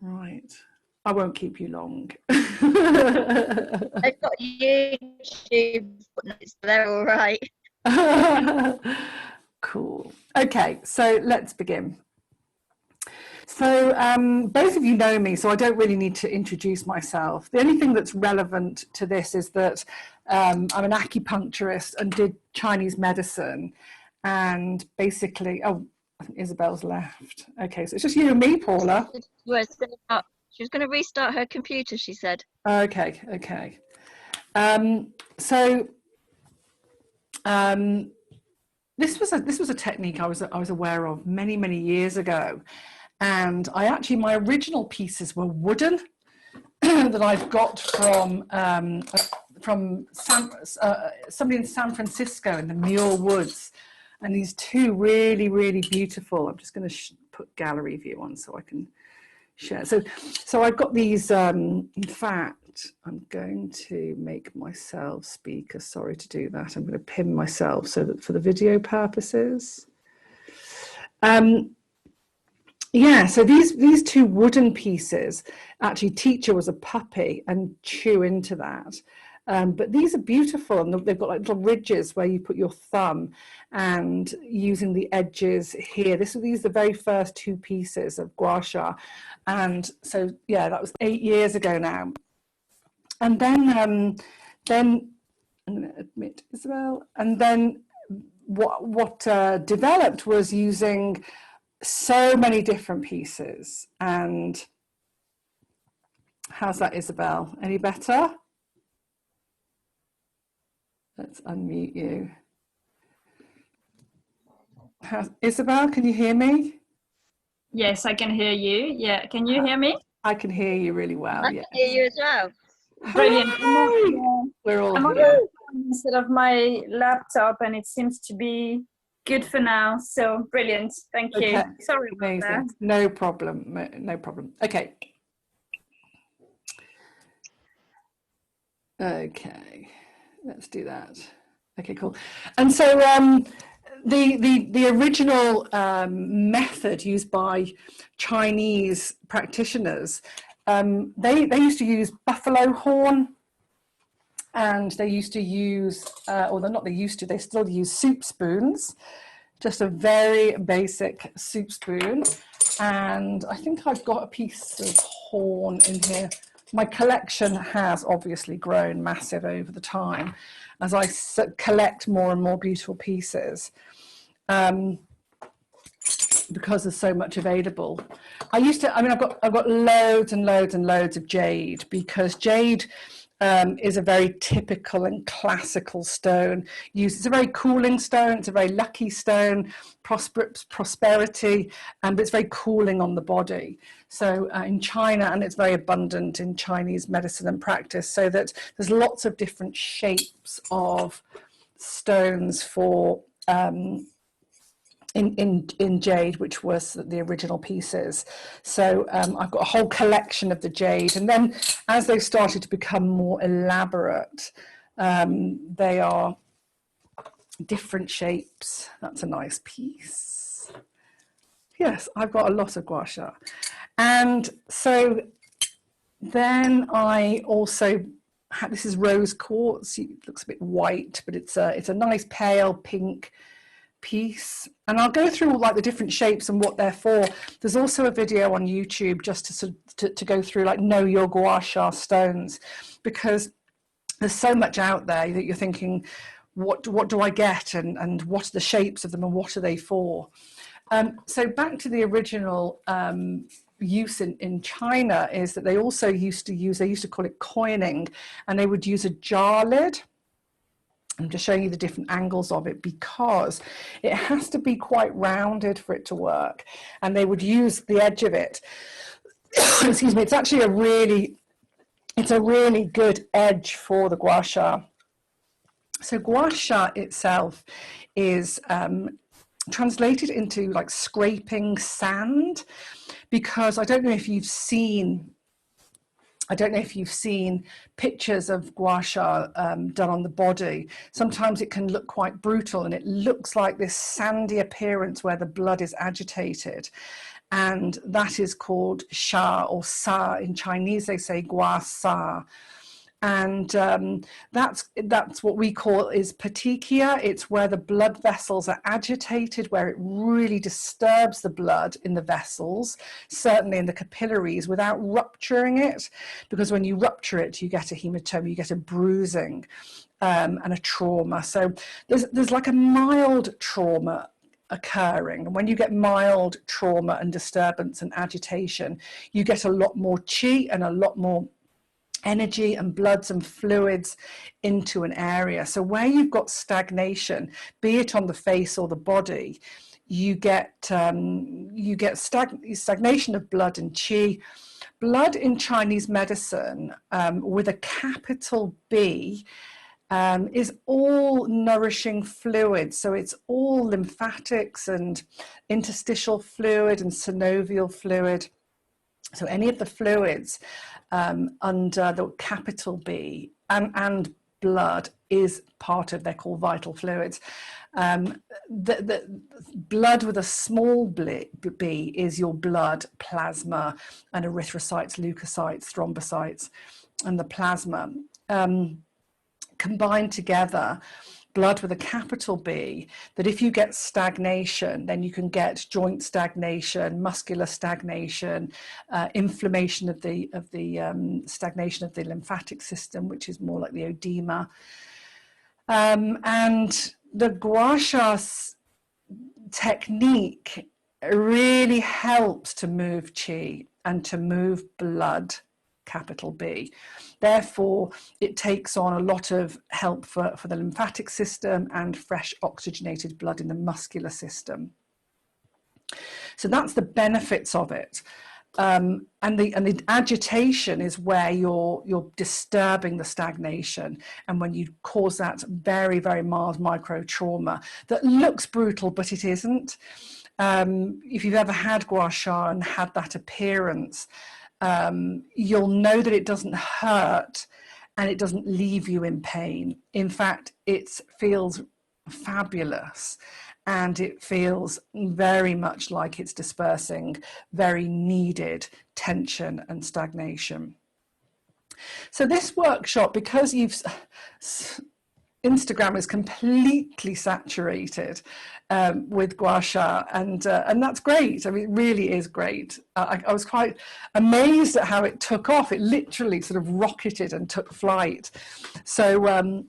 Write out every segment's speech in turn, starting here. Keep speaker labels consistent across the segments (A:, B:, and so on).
A: Right. I won't keep you long.
B: I've got YouTube notes, they're all right.
A: Cool. Okay, so let's begin. So both of you know me, so I don't really need to introduce myself. The only thing that's relevant to this is that I'm an acupuncturist and did Chinese medicine. And basically, oh, I think Isabel's left. Okay, so it's just you and me, Paula.
B: She was going to restart her computer, she said.
A: Okay, okay. This was a technique I was aware of many years ago, and my original pieces were wooden that I've got from somebody in San Francisco in the Muir Woods, and these two really beautiful. I'm just going to put gallery view on so I can share. So I've got these. In fact, I'm going to make myself speaker. Sorry to do that. I'm going to pin myself so that for the video purposes. Yeah, so these two wooden pieces, actually Teacher was a puppy and chew into that. But these are beautiful, and they've got like little ridges where you put your thumb, and using the edges here. These are the very first two pieces of Gua Sha. And so, yeah, that was 8 years ago now. And then I'm going to admit Isabel, and then what developed was using so many different pieces. And how's that, Isabel? Any better? Let's unmute you. Isabel, can you hear me?
C: Yes, I can hear you. Yeah, can you hear me?
A: I can hear you really well.
B: I can hear you as well.
C: Brilliant.
A: We're all
C: I'm
A: here.
C: instead of my laptop, and it seems to be good for now. So brilliant. Thank you.
A: Okay.
C: Sorry about that.
A: No problem. No problem. Okay. Okay. Let's do that. Okay, cool. And so the original method used by Chinese practitioners, they used to use buffalo horn, and they used to use, they still use soup spoons, just a very basic soup spoon. And I think I've got a piece of horn in here. My collection has obviously grown massive over the time as I collect more and more beautiful pieces, because there's so much available. I've got loads and loads of jade, because jade is a very typical and classical stone. It's a very cooling stone, it's a very lucky stone, prosperity, but it's very cooling on the body. So in China, and it's very abundant in Chinese medicine and practice, so that there's lots of different shapes of stones for in jade, which was the original pieces. So I've got a whole collection of the jade, and then as they started to become more elaborate, they are different shapes. That's a nice piece. Yes, I've got a lot of Gua Sha. And so then I also had, this is rose quartz. It looks a bit white, but it's a nice pale pink piece. And I'll go through all like the different shapes and what they're for. There's also a video on YouTube just to go through like know your Gua Sha stones, because there's so much out there that you're thinking, what do I get, and what are the shapes of them, and what are they for? So back to the original use in China is that they also used to call it coining, and they would use a jar lid. I'm just showing you the different angles of it, because it has to be quite rounded for it to work, and they would use the edge of it. Excuse me. It's actually a really good edge for the Gua Sha. So Gua Sha itself is translated into like scraping sand, because I don't know if you've seen pictures of Gua Sha done on the body. Sometimes it can look quite brutal, and it looks like this sandy appearance where the blood is agitated. and that is called Sha or Sa. In Chinese they say Gua Sha. And that's what we call is petechia. It's where the blood vessels are agitated, where it really disturbs the blood in the vessels, certainly in the capillaries, without rupturing it, because when you rupture it, you get a hematoma, you get a bruising and a trauma. So there's like a mild trauma occurring, and when you get mild trauma and disturbance and agitation, you get a lot more qi and a lot more energy and bloods and fluids into an area. So where you've got stagnation, be it on the face or the body, you get stagnation of blood and qi. Blood in Chinese medicine, with a capital B, is all nourishing fluid. So it's all lymphatics and interstitial fluid and synovial fluid. So any of the fluids under the capital B and blood is part of, they're called vital fluids. The blood with a small b is your blood plasma and erythrocytes, leukocytes, thrombocytes, and the plasma. Combined together, blood with a capital B, that if you get stagnation, then you can get joint stagnation, muscular stagnation, inflammation of the stagnation of the lymphatic system, which is more like the edema. And the Gua Sha technique really helps to move qi and to move blood, capital B. Therefore, it takes on a lot of help for the lymphatic system and fresh oxygenated blood in the muscular system. So that's the benefits of it. And the agitation is where you're disturbing the stagnation, and when you cause that very, very mild micro trauma that looks brutal, but it isn't. If you've ever had Gua Sha and had that appearance, you'll know that it doesn't hurt and it doesn't leave you in pain. In fact, it feels fabulous, and it feels very much like it's dispersing very needed tension and stagnation. So this workshop, because Instagram is completely saturated with Gua Sha, and that's great. I mean, it really is great. I was quite amazed at how it took off. It literally sort of rocketed and took flight. So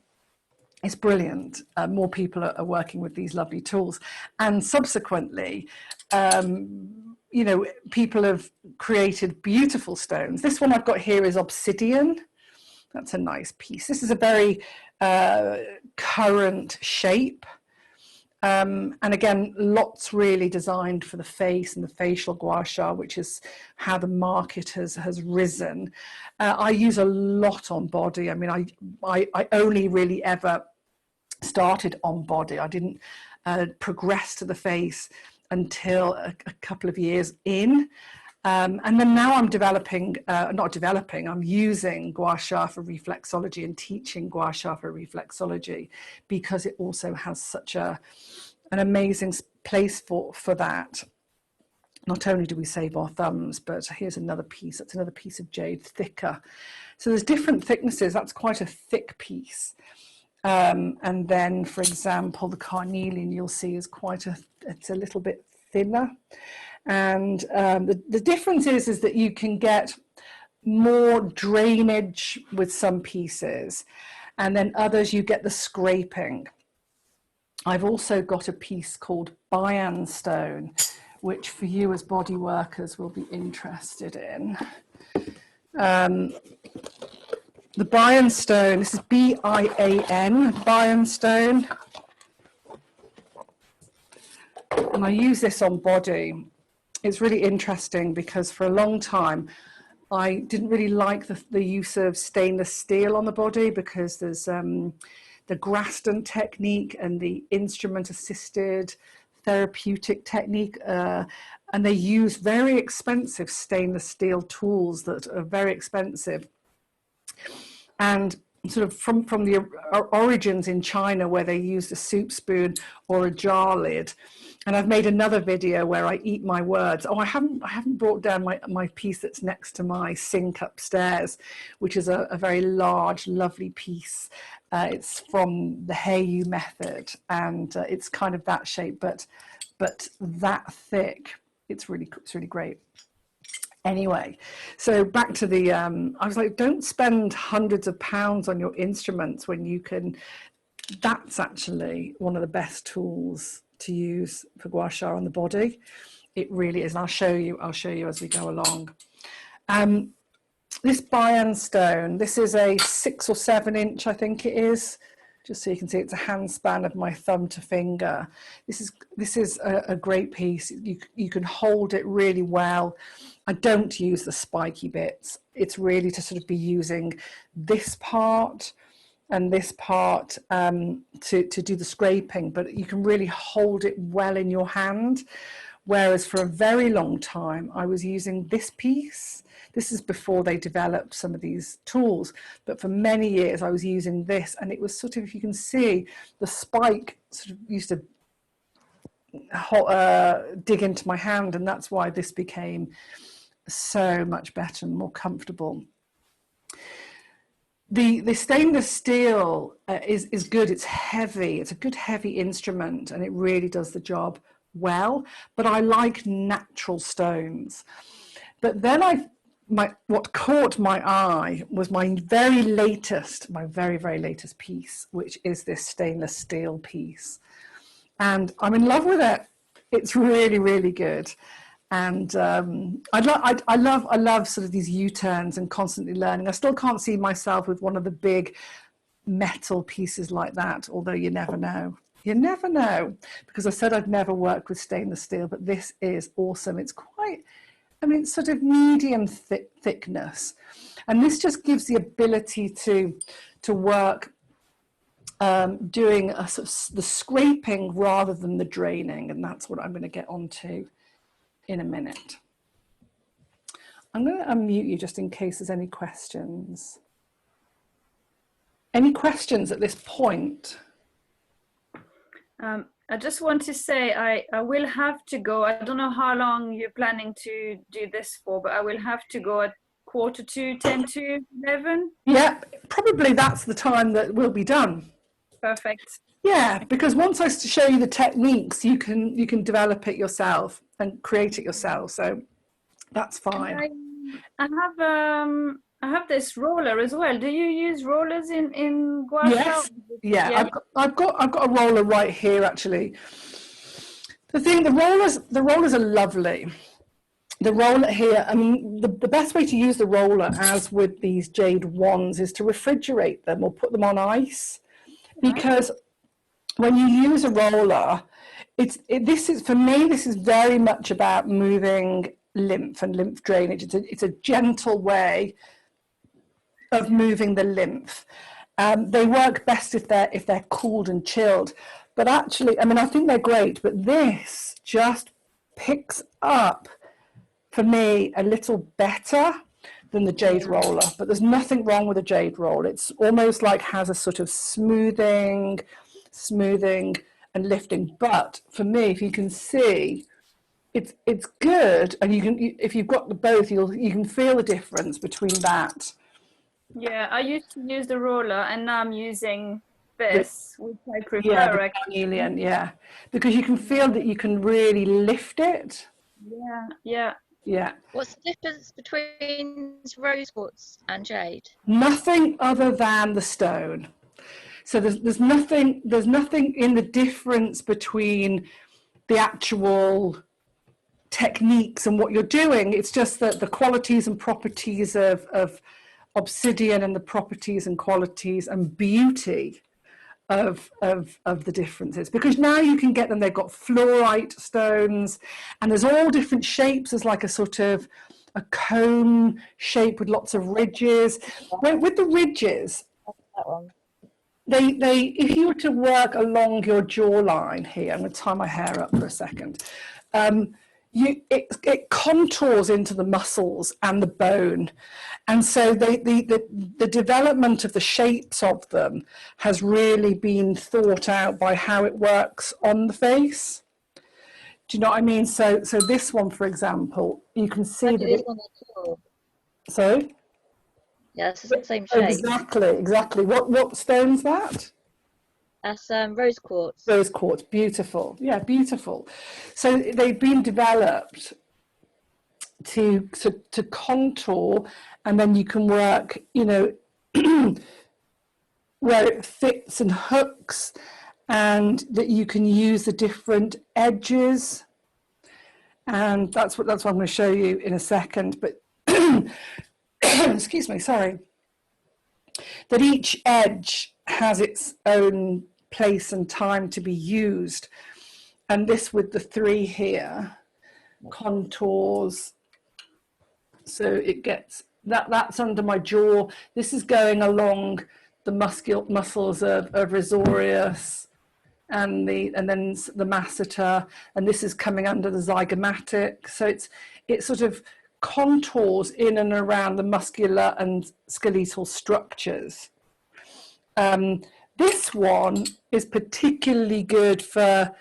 A: it's brilliant. More people are working with these lovely tools, and subsequently, you know, people have created beautiful stones. This one I've got here is obsidian. That's a nice piece. This is a very current shape. And again, lots really designed for the face and the facial Gua Sha, which is how the market has risen. I use a lot on body. I mean, I only really ever started on body. I didn't progress to the face until a couple of years in. And then now I'm I'm using Gua Sha for reflexology and teaching Gua Sha for reflexology, because it also has such an amazing place for that. Not only do we save our thumbs, but here's another piece. That's another piece of jade, thicker. So there's different thicknesses. That's quite a thick piece. And then, for example, the carnelian you'll see is it's a little bit thinner. And the difference is that you can get more drainage with some pieces, and then others you get the scraping. I've also got a piece called Bayan stone, which for you as body workers will be interested in. The Bayan stone, this is B-I-A-N, Bayan stone. And I use this on body. It's really interesting because for a long time, I didn't really like the use of stainless steel on the body, because there's the Graston technique and the instrument-assisted therapeutic technique, and they use very expensive stainless steel tools that are very expensive. And sort of from the origins in China, where they used a soup spoon or a jar lid, And I've made another video where I eat my words. Oh, I haven't brought down my piece that's next to my sink upstairs, which is a very large, lovely piece. It's from the Heiyu method, and it's kind of that shape, but that thick. It's really great. Anyway, so back to the, I was like, don't spend hundreds of pounds on your instruments when you can. That's actually one of the best tools to use for gua sha on the body. It really is, and I'll show you as we go along. This Bayan stone, this is a 6 or 7 inch, I think it is, just so you can see. It's a hand span of my thumb to finger. This is a great piece. You can hold it really well. I don't use the spiky bits. It's really to sort of be using this part and this part to do the scraping, but you can really hold it well in your hand. Whereas for a very long time, I was using this piece. This is before they developed some of these tools, but for many years I was using this, and it was sort of, if you can see, the spike sort of used to dig into my hand, and that's why this became so much better and more comfortable. The stainless steel is good. It's heavy. It's a good heavy instrument, and it really does the job well. But I like natural stones. But then what caught my eye was my very very latest piece, which is this stainless steel piece, and I'm in love with it. It's really good. And I love sort of these U-turns and constantly learning. I still can't see myself with one of the big metal pieces like that, although you never know. You never know, because I said I'd never work with stainless steel, but this is awesome. It's quite, I mean, it's sort of medium thickness, and this just gives the ability to work doing a sort of the scraping rather than the draining, and that's what I'm going to get onto in a minute. I'm going to unmute you just in case there's any questions. Any questions at this point?
C: I just want to say I will have to go. I don't know how long you're planning to do this for, but I will have to go at 11:45, 10 to 11.
A: Yeah, probably that's the time that we'll be done.
C: Perfect.
A: Yeah, because once I show you the techniques, you can develop it yourself and create it yourself. So that's fine.
C: I have this roller as well. Do you use rollers in Gua Sha?
A: Yes. Yeah. I've got a roller right here actually. The rollers are lovely. The roller here, I mean, the best way to use the roller, as with these jade wands, is to refrigerate them or put them on ice, because when you use a roller, this is very much about moving lymph and lymph drainage. It's a gentle way of moving the lymph. They work best if they're cooled and chilled. But actually, I mean, I think they're great, but this just picks up, for me, a little better than the jade roller. But there's nothing wrong with a jade roller. It's almost like has a sort of smoothing and lifting. But for me, if you can see, it's good, and if you've got the both, you can feel the difference between that.
C: Yeah, I used to use the roller, and now I'm using this, which I prefer.
A: Yeah, the chameleon, yeah, because you can feel that you can really lift it. Yeah.
B: What's the difference between rose quartz and jade?
A: Nothing other than the stone. So there's nothing in the difference between the actual techniques and what you're doing. It's just that the qualities and properties of obsidian and the properties and qualities and beauty of the differences, because now you can get them. They've got fluorite stones, and there's all different shapes. There's like a sort of a cone shape with lots of ridges. With the ridges,
B: That one.
A: they if you were to work along your jawline here, I'm going to tie my hair up for a second. It contours into the muscles and the bone, and so the development of the shapes of them has really been thought out by how it works on the face. Do you know what I mean? So this one, for example, you can see
B: I
A: that
B: do this one too.
A: sorry?
B: Yeah, it's the same shape.
A: Exactly. What stone's that?
B: That's rose quartz.
A: Rose quartz, beautiful. Yeah, beautiful. So they've been developed to contour, and then you can work, you know, where it fits and hooks, and that you can use the different edges. And that's what I'm going to show you in a second. But excuse me, sorry. That each edge has its own place and time to be used. And this with the 3 here, contours. So it gets, that's under my jaw. This is going along the muscles of risorius and then the masseter, and this is coming under the zygomatic. So it sort of contours in and around the muscular and skeletal structures. This one is particularly good for,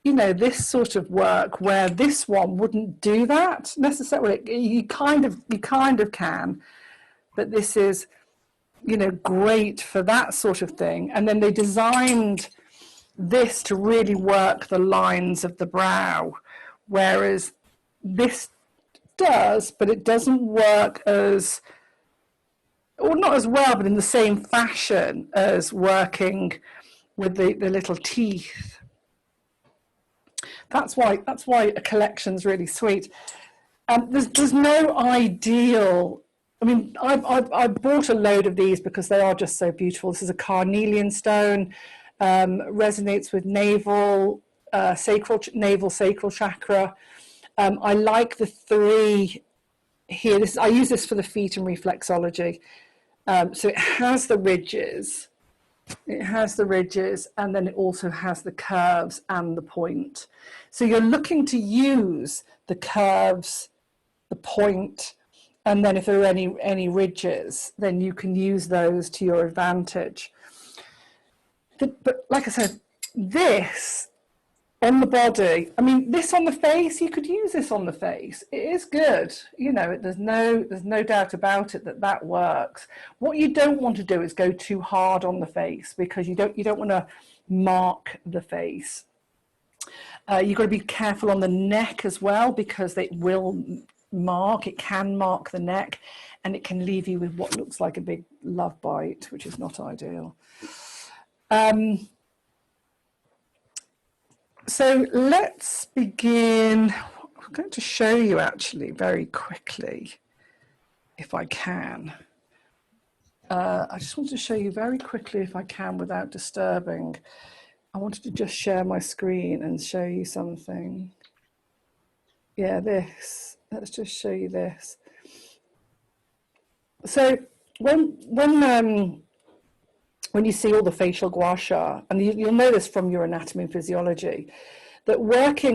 A: you know, this sort of work where this one wouldn't do that necessarily. You kind of can, but this is, you know, great for that sort of thing. And then they designed this to really work the lines of the brow, whereas this does, but it doesn't work as, or not as well, but in the same fashion as working with the little teeth. That's why a collection's really sweet. There's no ideal. I mean, I bought a load of these because they are just so beautiful. This is a carnelian stone, resonates with navel sacral chakra. I like the 3 here. I use this for the feet and reflexology. So it has the ridges. And then it also has the curves and the point. So you're looking to use the curves, the point, and then if there are any ridges, then you can use those to your advantage. But like I said, this on the body, I mean, this on the face, you could use this on the face. It is good, you know. There's no doubt about it that works. What you don't want to do is go too hard on the face, because you don't want to mark the face. You've got to be careful on the neck as well, because it can mark the neck, and it can leave you with what looks like a big love bite, which is not ideal. So let's begin. I'm going to show you actually very quickly, if I can. I just want to show you very quickly, if I can, without disturbing. I wanted to just share my screen and show you something. Yeah, this. Let's just show you this. So when you see all the facial gua sha, and you'll know this from your anatomy and physiology, that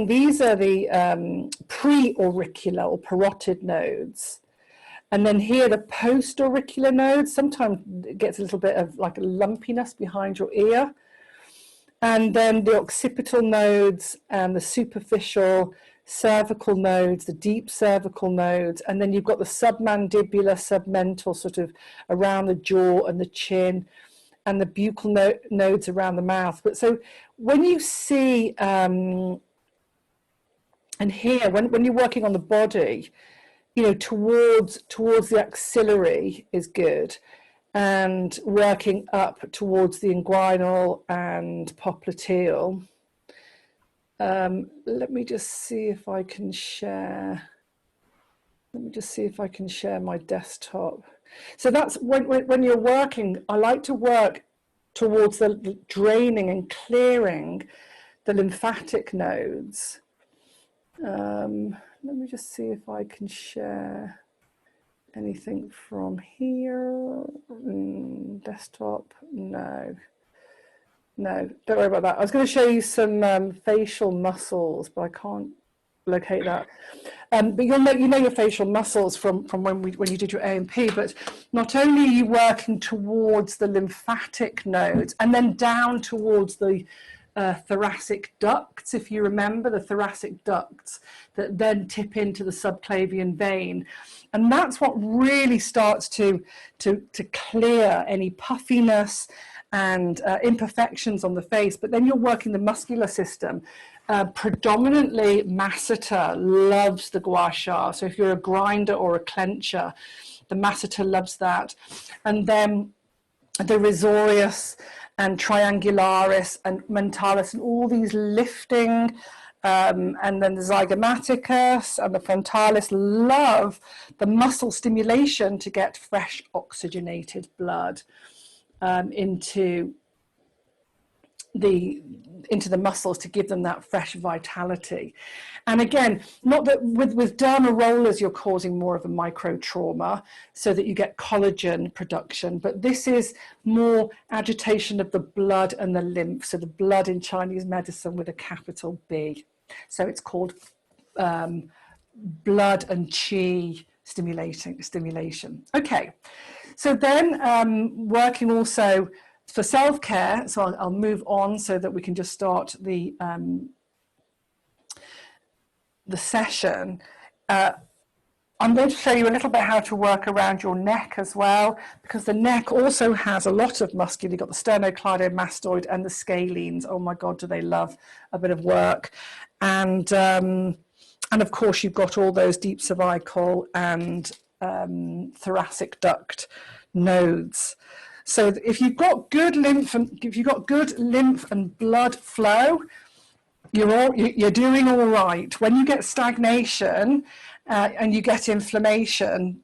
A: these are the pre-auricular or parotid nodes. And then here, the post-auricular nodes, sometimes it gets a little bit of like a lumpiness behind your ear. And then the occipital nodes and the superficial cervical nodes, the deep cervical nodes, and then you've got the submandibular, submental, sort of around the jaw and the chin, and the buccal nodes around the mouth. But so when you see, and here, when you're working on the body, you know, towards the axillary is good, and working up towards the inguinal and popliteal. Let me just see if I can share. Let me just see if I can share my desktop. So that's when you're working, I like to work towards the draining and clearing the lymphatic nodes. Let me just see if I can share anything from here. Desktop, no, don't worry about that. I was going to show you some facial muscles, but I can't locate that. But you know your facial muscles from when you did your A&P, but not only are you working towards the lymphatic nodes and then down towards the thoracic ducts, if you remember, the thoracic ducts that then tip into the subclavian vein. And that's what really starts to clear any puffiness and imperfections on the face. But then you're working the muscular system. Predominantly masseter loves the gua sha. So if you're a grinder or a clencher, the masseter loves that. And then the risorius and triangularis and mentalis and all these lifting, and then the zygomaticus and the frontalis love the muscle stimulation to get fresh oxygenated blood into the muscles, to give them that fresh vitality. And again, not that with derma rollers you're causing more of a micro trauma so that you get collagen production, but this is more agitation of the blood and the lymph. So the blood in Chinese medicine with a capital B. So it's called blood and qi stimulation. Okay, so then working also for self-care, so I'll move on so that we can just start the session. I'm going to show you a little bit how to work around your neck as well, because the neck also has a lot of muscle. You've got the sternocleidomastoid and the scalenes. Oh my God, do they love a bit of work. And of course, you've got all those deep cervical and thoracic duct nodes. So if you've got good lymph and blood flow, you're doing all right. When you get stagnation and you get inflammation,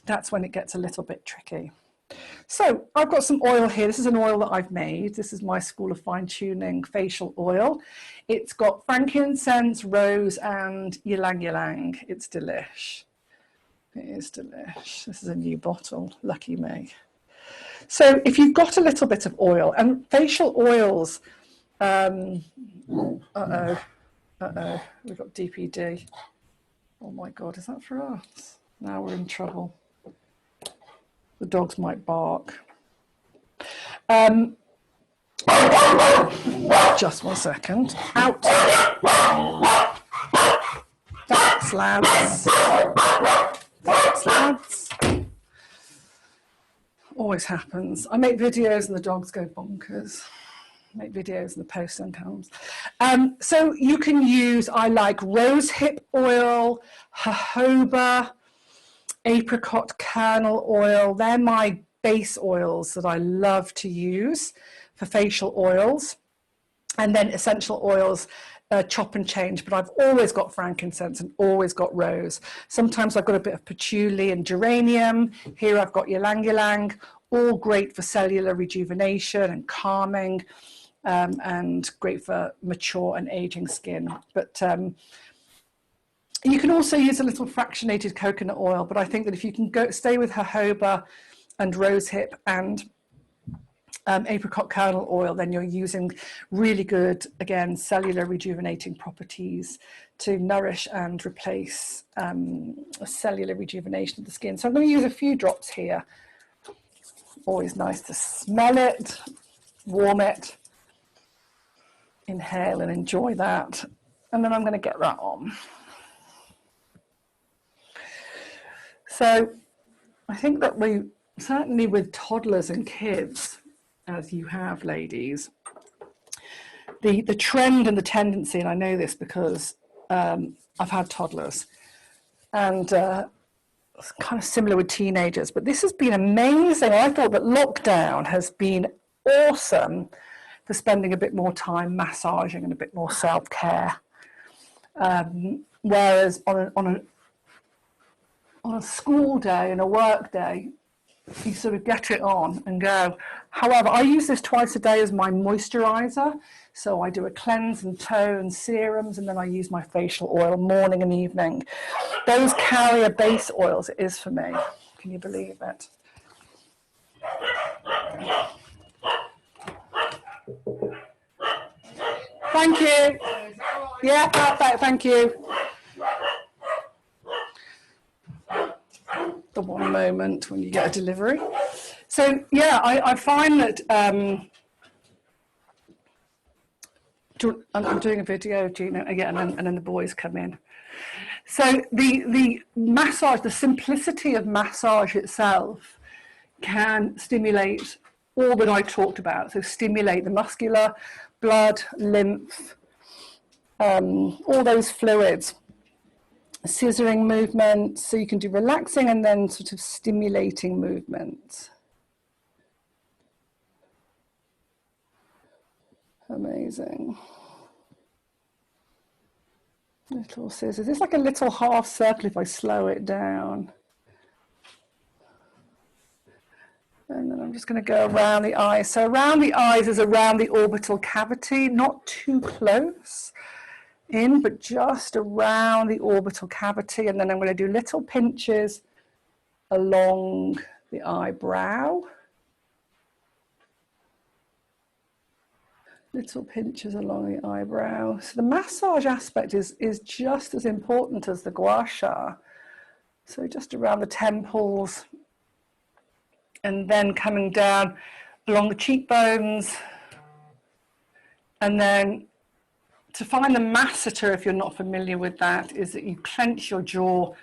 A: that's when it gets a little bit tricky. So I've got some oil here. This is an oil that I've made. This is my School of Fine Tuning facial oil. It's got frankincense, rose, and ylang ylang. It's delish. It is delish. This is a new bottle. Lucky me. So if you've got a little bit of oil, and facial oils, we've got DPD. Oh my God, is that for us? Now we're in trouble. The dogs might bark. Just 1 second. Out. Thanks, lads. Thanks, lads. Always happens. I make videos and the dogs go bonkers. Make videos and the postman comes. So you can use, I like rosehip oil, jojoba, apricot kernel oil. They're my base oils that I love to use for facial oils. And then essential oils, chop and change, but I've always got frankincense and always got rose. Sometimes I've got a bit of patchouli and geranium. Here I've got ylang ylang, all great for cellular rejuvenation and calming, and great for mature and aging skin. But you can also use a little fractionated coconut oil, but I think that if you can stay with jojoba and rosehip and apricot kernel oil, then you're using really good, again, cellular rejuvenating properties to nourish and replace cellular rejuvenation of the skin. So I'm going to use a few drops here. Always nice to smell it, warm it, inhale and enjoy that. And then I'm going to get that on. So I think that we, certainly with toddlers and kids, as you have, ladies, the trend and the tendency, and I know this because I've had toddlers, and it's kind of similar with teenagers, but this has been amazing. I thought that lockdown has been awesome for spending a bit more time massaging and a bit more self-care. Whereas on a school day and a work day, you sort of get it on and go. However, I use this twice a day as my moisturizer. So I do a cleanse and tone serums, and then I use my facial oil morning and evening. Those carrier base oils, it is for me. Can you believe it? Thank you. Yeah, perfect. Thank you. The one moment when you get a delivery. So yeah, I find that I'm doing a video, Gina, again, and then the boys come in. So the massage, the simplicity of massage itself can stimulate all that I talked about. So stimulate the muscular, blood, lymph, all those fluids. Scissoring movements, so you can do relaxing and then sort of stimulating movements. Amazing. Little scissors. It's like a little half circle if I slow it down. And then I'm just going to go around the eyes. So around the eyes is around the orbital cavity, not too close in, but just around the orbital cavity. And then I'm going to do little pinches along the eyebrow. Little pinches along the eyebrow. So the massage aspect is just as important as the gua sha. So just around the temples and then coming down along the cheekbones. And then to find the masseter, if you're not familiar with that, is that you clench your jaw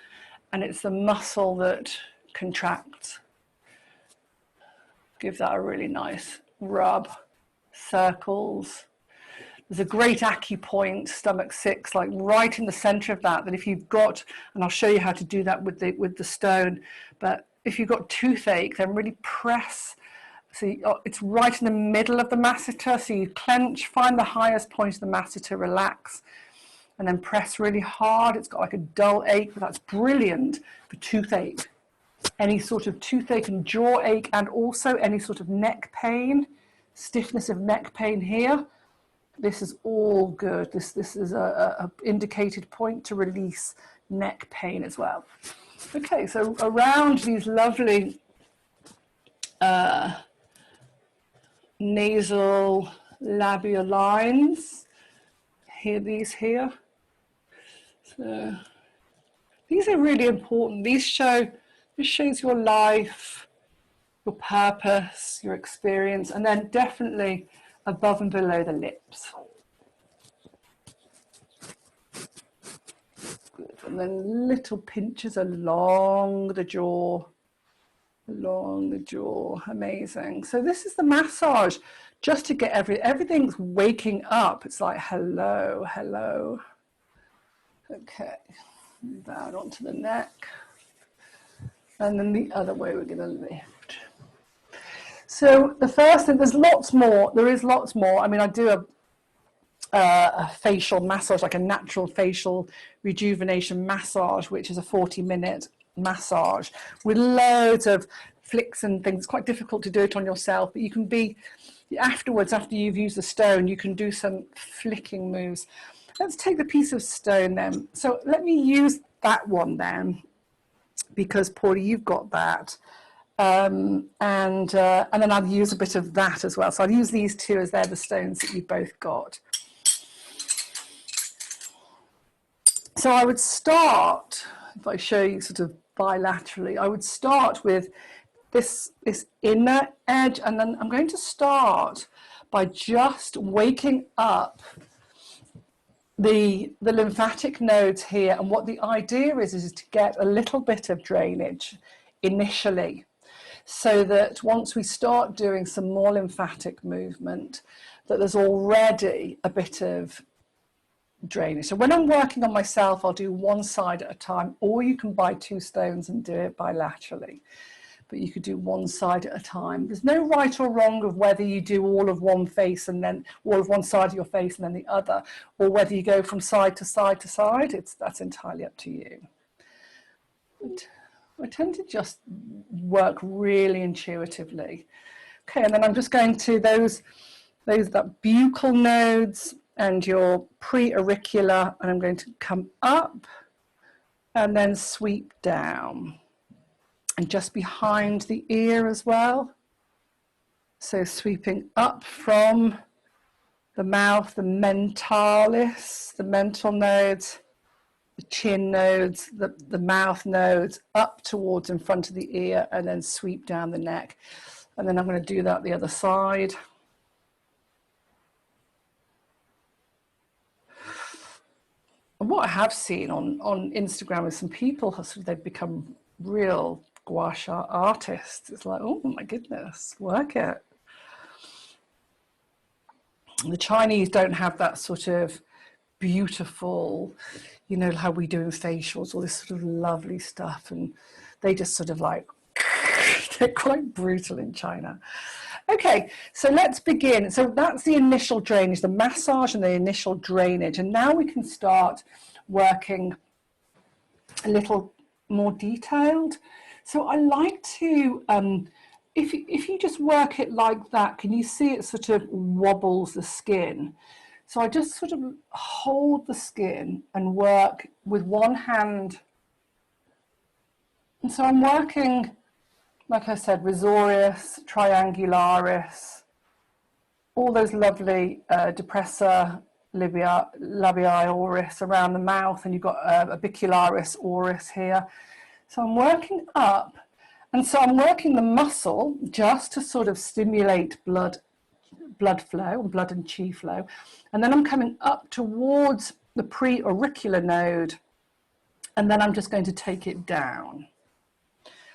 A: and it's the muscle that contracts. Give that a really nice rub. Circles. There's a great acupoint, stomach 6, like right in the center of that, that if you've got, and I'll show you how to do that with the stone, but if you've got toothache, then really press. So it's right in the middle of the masseter. So you clench, find the highest point of the masseter, relax, and then press really hard. It's got like a dull ache, but that's brilliant for toothache. Any sort of toothache and jaw ache, and also any sort of neck pain. Stiffness of neck pain here, this is all good. This is a indicated point to release neck pain as well. Okay, so around these lovely nasal labial lines, these here. So these are really important. This shows your life, your purpose, your experience, and then definitely above and below the lips. Good. And then little pinches along the jaw, amazing. So this is the massage, just to get everything's waking up. It's like, hello, hello. Okay, down onto the neck. And then the other way we're gonna lift. So the first thing, there's lots more. There is lots more. I mean, I do a facial massage, like a natural facial rejuvenation massage, which is a 40-minute massage with loads of flicks and things. It's quite difficult to do it on yourself, but you can be, afterwards, after you've used the stone, you can do some flicking moves. Let's take the piece of stone then. So let me use that one then, because Paulie, you've got that. And then I'll use a bit of that as well. So I'll use these two as they're the stones that you've both got. So I would start, if I show you sort of bilaterally, I would start with this inner edge, and then I'm going to start by just waking up the lymphatic nodes here. And what the idea is to get a little bit of drainage initially, so that once we start doing some more lymphatic movement, that there's already a bit of drainage. So when I'm working on myself, I'll do one side at a time, or you can buy 2 stones and do it bilaterally. But you could do one side at a time. There's no right or wrong of whether you do all of one face and then all of one side of your face and then the other, or whether you go from side to side to side. That's entirely up to you. But I tend to just work really intuitively. Okay, and then I'm just going to that buccal nodes and your pre-auricular, and I'm going to come up and then sweep down. And just behind the ear as well. So sweeping up from the mouth, the mentalis, the mental nodes, the chin nodes, the mouth nodes, up towards in front of the ear, and then sweep down the neck. And then I'm going to do that the other side. And what I have seen on Instagram is some people, they've become real gua sha artists. It's like, oh my goodness, work it. The Chinese don't have that sort of beautiful, you know, how we do in facials, all this sort of lovely stuff. And they just sort of like, they're quite brutal in China. Okay, so let's begin. So that's the initial drainage, the massage and the initial drainage. And now we can start working a little more detailed. So I like to, if you just work it like that, can you see it sort of wobbles the skin? So I just sort of hold the skin and work with one hand. And so I'm working, like I said, risorius, triangularis, all those lovely depressor labii oris around the mouth, and you've got orbicularis oris here. So I'm working up, and so I'm working the muscle just to sort of stimulate blood flow, blood and chi flow, and then I'm coming up towards the pre-auricular node, and then I'm just going to take it down.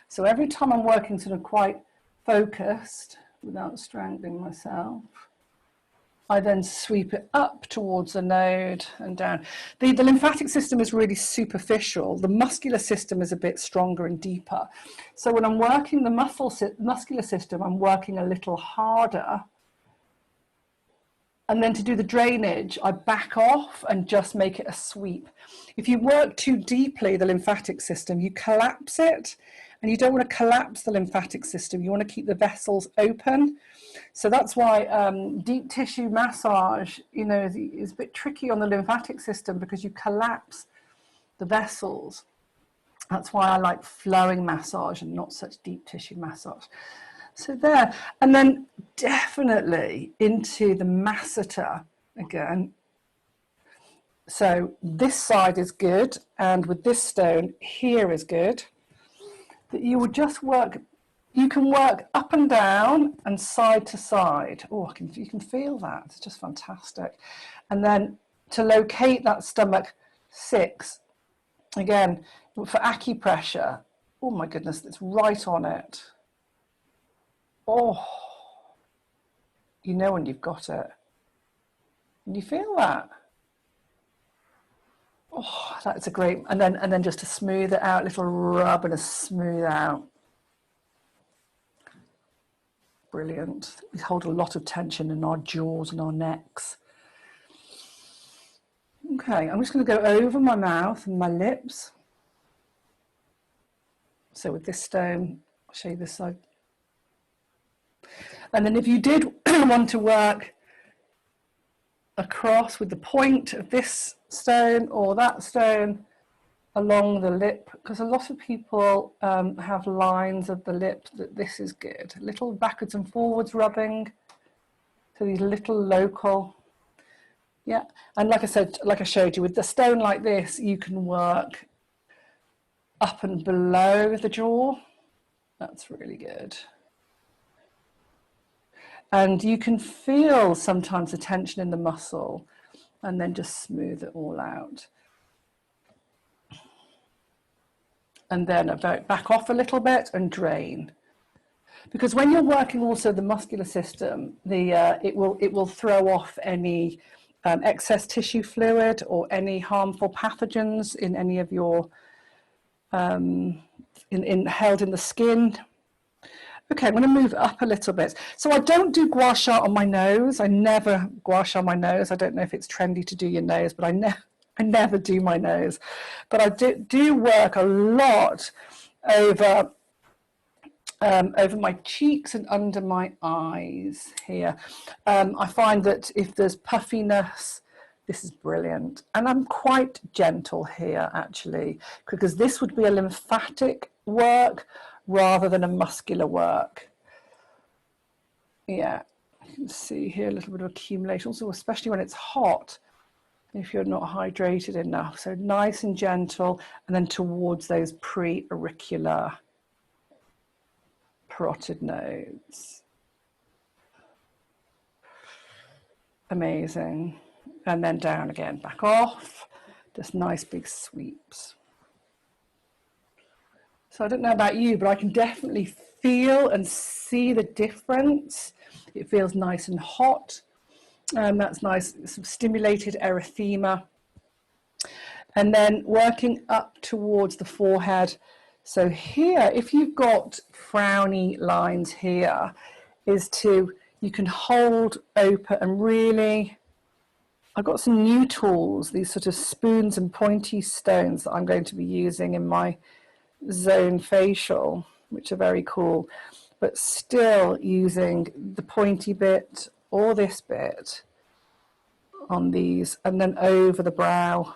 A: So every time I'm working sort of quite focused without strangling myself, I then sweep it up towards the node and down. The lymphatic system is really superficial. The muscular system is a bit stronger and deeper. So when I'm working the muscular system, I'm working a little harder. And then to do the drainage, I back off and just make it a sweep. If you work too deeply, the lymphatic system, you collapse it, and you don't want to collapse the lymphatic system. You want to keep the vessels open. So that's why deep tissue massage, you know, is a bit tricky on the lymphatic system because you collapse the vessels. That's why I like flowing massage and not such deep tissue massage. So there, and then definitely into the masseter again. So this side is good, and with this stone here is good. That you would just work, you can work up and down and side to side. Oh, you can feel that, it's just fantastic. And then to locate that stomach 6, again, for acupressure, oh my goodness, it's right on it. Oh, you know when you've got it. Can you feel that? Oh, that's a great, and then just to smooth it out, little rub and a smooth out. Brilliant. We hold a lot of tension in our jaws and our necks. Okay, I'm just going to go over my mouth and my lips. So with this stone, I'll show you this side. And then if you did want to work across with the point of this stone or that stone along the lip, because a lot of people have lines of the lip, that this is good. A little backwards and forwards rubbing, so these little local, yeah. And like I said, like I showed you, with the stone like this, you can work up and below the jaw. That's really good. And you can feel sometimes the tension in the muscle and then just smooth it all out. And then back off a little bit and drain. Because when you're working also the muscular system, it will throw off any excess tissue fluid or any harmful pathogens in any of your, held in the skin. Okay, I'm going to move up a little bit. So I don't do gua sha on my nose. I never gua sha my nose. I don't know if it's trendy to do your nose, but I never do my nose. But I do work a lot over my cheeks and under my eyes here. I find that if there's puffiness, this is brilliant. And I'm quite gentle here, actually, because this would be a lymphatic work rather than a muscular work. Yeah, you can see here a little bit of accumulation, also especially when it's hot, if you're not hydrated enough. So nice and gentle, and then towards those pre-auricular parotid nodes. Amazing. And then down again, back off, Just nice big sweeps. So I don't know about you, but I can definitely feel and see the difference. It feels nice and hot. That's nice, some stimulated erythema. And then working up towards the forehead. So here, if you've got frowny lines here, you can hold open and really, I've got some new tools, these sort of spoons and pointy stones that I'm going to be using in my zone facial, which are very cool, but still using the pointy bit or this bit on these, and then over the brow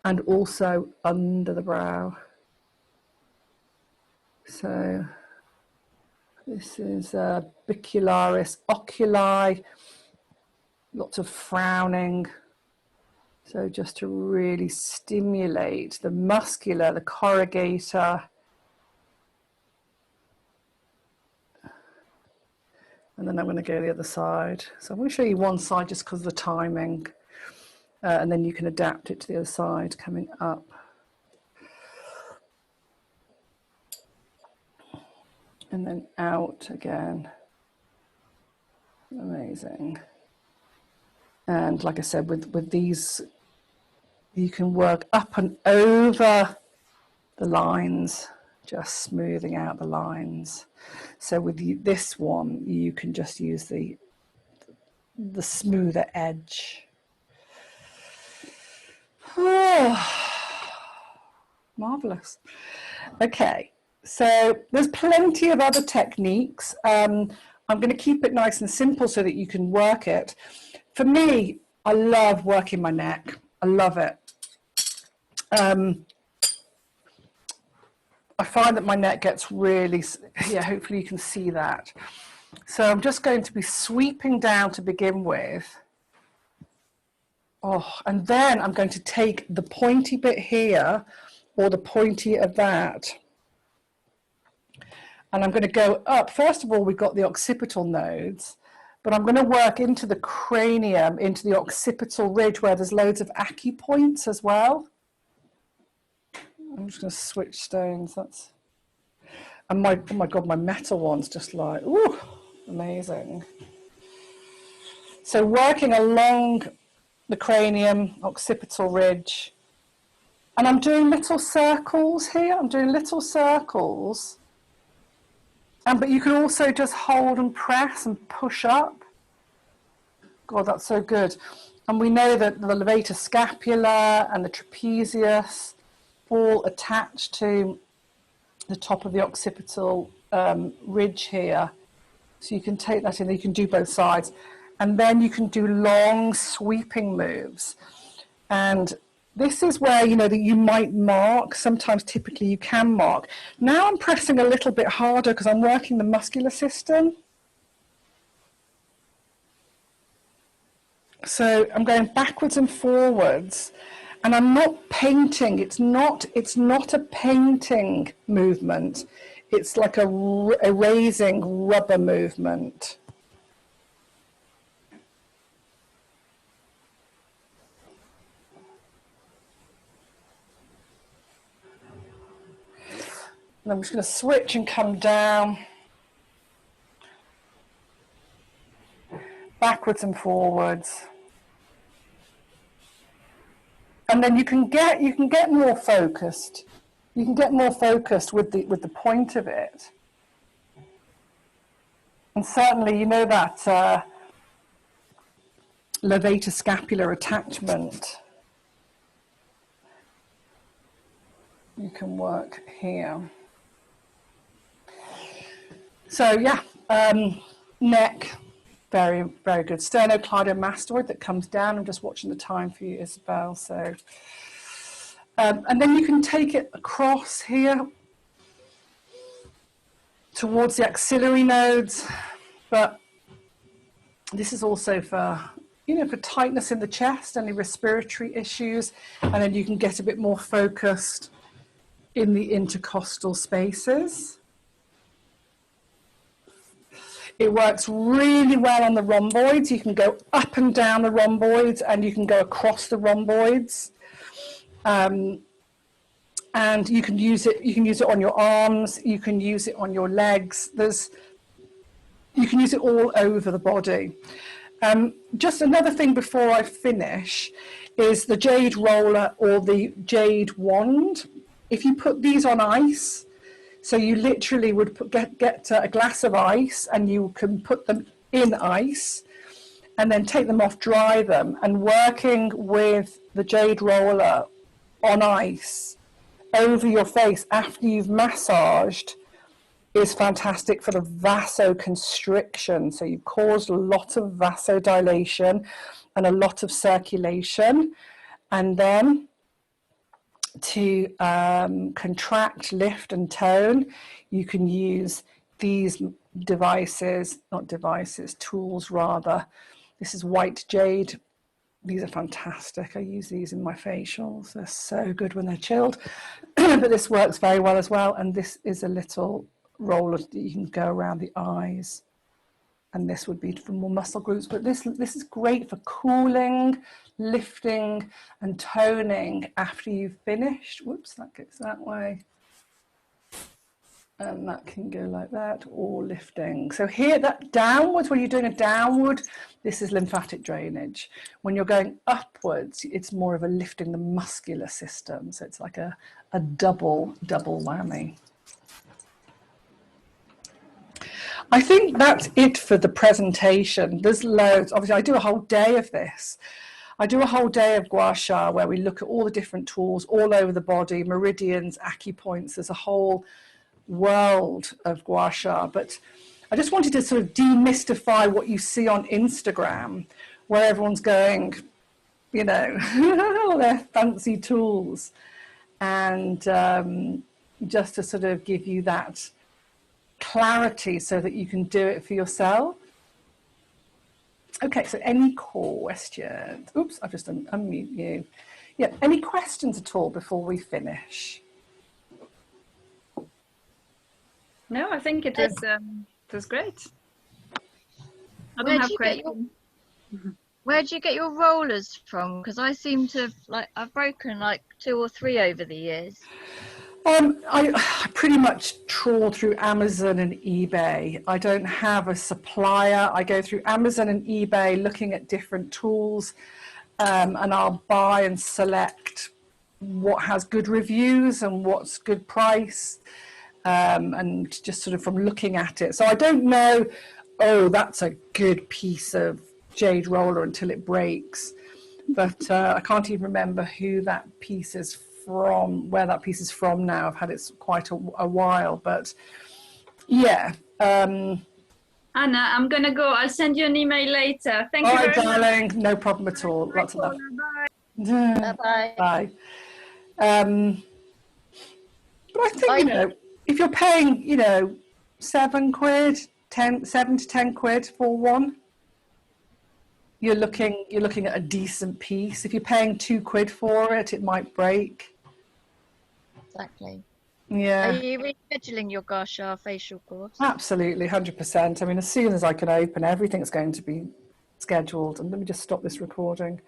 A: and also under the brow. So this is bicularis oculi, lots of frowning. So just to really stimulate the muscular, the corrugator. And then I'm going to go the other side. So I'm going to show you one side just because of the timing. And then you can adapt it to the other side coming up. And then out again. Amazing. And like I said, with these, you can work up and over the lines, just smoothing out the lines. So with this one, you can just use the smoother edge. Oh, marvelous. Okay, so there's plenty of other techniques. I'm going to keep it nice and simple so that you can work it. For me, I love working my neck. I love it. I find that my neck gets really, yeah, hopefully you can see that. So I'm just going to be sweeping down to begin with. Oh, and then I'm going to take the pointy bit here or the pointy of that. And I'm going to go up. First of all, we've got the occipital nodes, but I'm going to work into the cranium, into the occipital ridge where there's loads of acupoints as well. I'm just going to switch stones. And oh my God, my metal one's just like, ooh, amazing. So working along the cranium, occipital ridge, and I'm doing little circles here. I'm doing little circles. But you can also just hold and press and push up. God, that's so good. And we know that the levator scapula and the trapezius all attached to the top of the occipital ridge here. So you can take that in, you can do both sides. And then you can do long sweeping moves. And this is where, you know, that you might mark. Sometimes typically you can mark. Now I'm pressing a little bit harder because I'm working the muscular system. So I'm going backwards and forwards, and I'm not painting. It's not a painting movement. It's like a erasing rubber movement. And I'm just going to switch and come down, backwards and forwards. And then you can get more focused. You can get more focused with the point of it. And certainly, you know, that levator scapular attachment. You can work here. So yeah, neck, very, very good. Sternocleidomastoid that comes down. I'm just watching the time for you, Isabel. So, and then you can take it across here towards the axillary nodes. But this is also for, you know, for tightness in the chest, any respiratory issues, and then you can get a bit more focused in the intercostal spaces. It works really well on the rhomboids. You can go up and down the rhomboids, and you can go across the rhomboids. And you can use it. You can use it on your arms. You can use it on your legs. You can use it all over the body. Just another thing before I finish is the jade roller or the jade wand. If you put these on ice, so you literally would get a glass of ice, and you can put them in ice and then take them off, dry them, and working with the jade roller on ice over your face after you've massaged is fantastic for the vasoconstriction. So you've caused a lot of vasodilation and a lot of circulation. And then to contract, lift and tone, you can use these tools rather. This is white jade. These are fantastic. I use these in my facials. They're so good when they're chilled. But this works very well as well. And this is a little roller that you can go around the eyes. And this would be for more muscle groups. But this is great for cooling, lifting and toning after you've finished. Whoops, that goes that way. And that can go like that, or lifting. So here, that downwards, when you're doing a downward, this is lymphatic drainage. When you're going upwards, it's more of a lifting the muscular system. So it's like a double whammy. I think that's it for the presentation. There's loads. Obviously, I do a whole day of this. I do a whole day of Gua Sha where we look at all the different tools all over the body, meridians, acupoints. There's a whole world of Gua Sha. But I just wanted to sort of demystify what you see on Instagram, where everyone's going, you know, all their fancy tools. And just to sort of give you that clarity so that you can do it for yourself. Okay, so any questions? Oops, I've just unmute you. Yeah, any questions at all before we finish?
C: No, I think it was great. I don't have questions.
B: Where do you get your rollers from? Because I seem to I've broken like 2 or 3 over the years.
A: I pretty much trawl through Amazon and eBay. I don't have a supplier. I go through Amazon and eBay looking at different tools, and I'll buy and select what has good reviews and what's good price, and just sort of from looking at it. So I don't know, oh, that's a good piece of jade roller until it breaks. But I can't even remember who that piece is from, where that piece is from now. I've had it quite a while, but yeah. Anna,
C: I'm gonna go. I'll send you an email later. Thank you very
A: darling. Much. No problem at all.
C: Bye,
A: Lots of love.
B: Bye. Bye.
A: Bye. But I think, you know, if you're paying, you know, £7, 7 to 10 quid for one, you're looking at a decent piece. If you're paying £2 for it, it might break.
B: Exactly.
A: Yeah.
B: Are you rescheduling your Gua Sha facial course?
A: Absolutely, 100%. I mean, as soon as I can open, everything's going to be scheduled. And let me just stop this recording.